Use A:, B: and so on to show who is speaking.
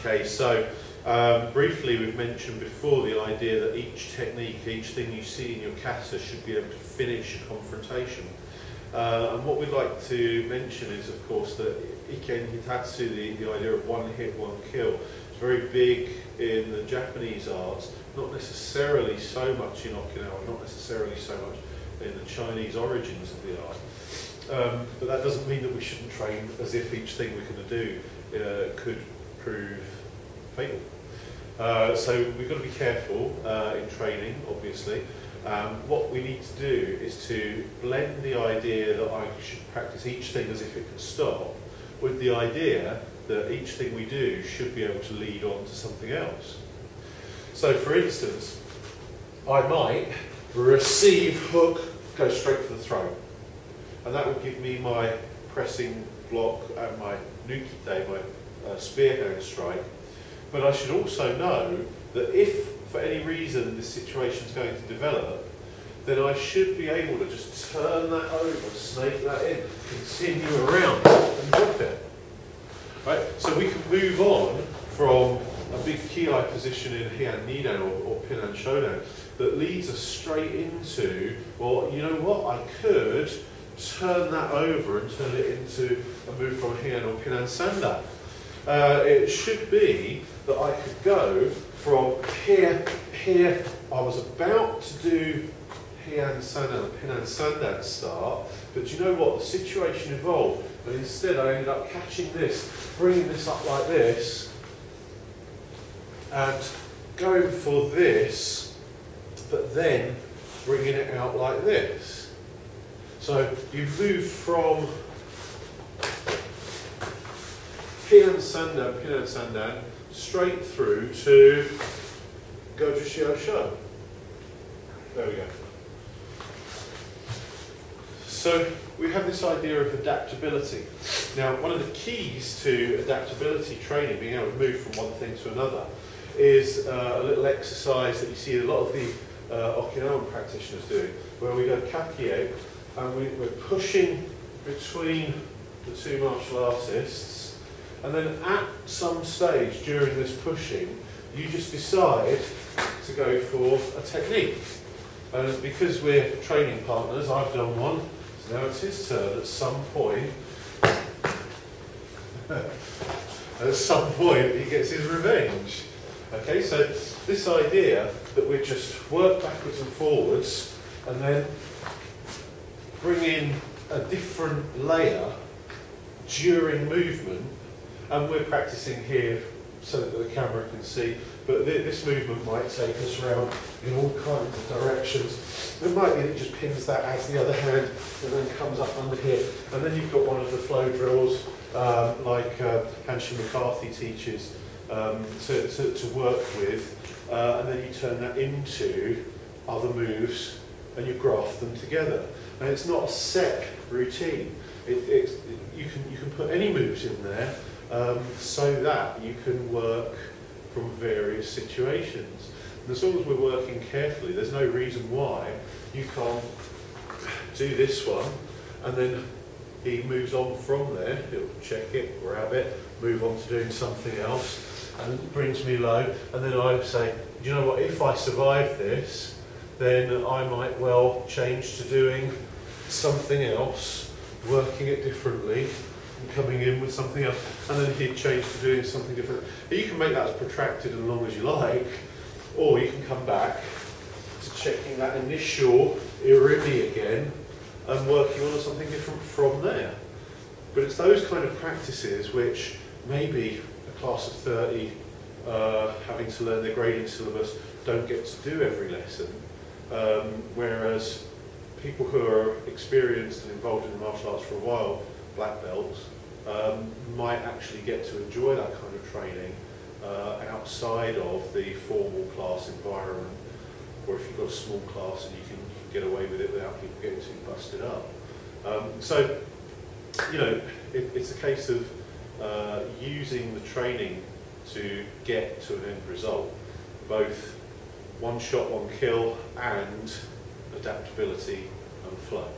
A: Okay, so briefly we've mentioned before the idea that each technique, each thing you see in your kata should be able to finish a confrontation. And what we'd like to mention is, of course, that Iken Hitatsu, the idea of one hit, one kill, is very big in the Japanese arts, not necessarily so much in Okinawa, not necessarily so much in the Chinese origins of the art. But that doesn't mean that we shouldn't train as if each thing we're going to do could prove fatal. So we've got to be careful in training, obviously. What we need to do is to blend the idea that I should practice each thing as if it can stop with the idea that each thing we do should be able to lead on to something else. So for instance, I might receive hook, go straight for the throat. And that will give me my pressing block and my nukite, my spear hand strike. But I should also know that if for any reason this situation is going to develop, then I should be able to just turn that over, snake that in, continue around and drop it. Right? So we can move on from a big ki-ai position in Heian Nidan or Pinan Shodan that leads us straight into, well, you know what, I could turn that over and turn it into a move from Heian or Pinan Sandan. It should be that I could go from here, I was about to do Heian Sandan, Pinan Sandan start, but you know what, the situation evolved, and instead I ended up catching this, bringing this up like this, and going for this, but then bringing it out like this. So you move from Pinan Sandan, straight through to Goju Shio Sho. There we go. So we have this idea of adaptability. Now, one of the keys to adaptability training, being able to move from one thing to another, is a little exercise that you see a lot of the Okinawan practitioners doing, where we go kakie and we're pushing between the two martial artists, and then at some stage during this pushing, you just decide to go for a technique. And because we're training partners, I've done one, so now it's his turn at some point. At some point he gets his revenge. Okay, so this idea that we just work backwards and forwards and then bring in a different layer during movement, and we're practicing here so that the camera can see, but this movement might take us around in all kinds of directions. It might be that it just pins that as the other hand and then comes up under here. And then you've got one of the flow drills like Hanshin McCarthy teaches to work with, and then you turn that into other moves and you graft them together. And it's not a set routine. You can put any moves in there so that you can work from various situations. And as long as we're working carefully, there's no reason why you can't do this one and then he moves on from there, he'll check it, grab it, move on to doing something else, and it brings me low, and then I say, do you know what, if I survive this, then I might well change to doing something else, working it differently, and coming in with something else, and then he'd change to doing something different. You can make that as protracted and long as you like, or you can come back to checking that initial irimi again and working on something different from there. But it's those kind of practices which maybe a class of 30 having to learn their grading syllabus don't get to do every lesson, whereas people who are experienced and involved in the martial arts for a while, black belts, might actually get to enjoy that kind of training outside of the formal class environment, or if you've got a small class and you can get away with it without people getting too busted up. So, you know, it's a case of using the training to get to an end result, both one shot, one kill, and adaptability and flow.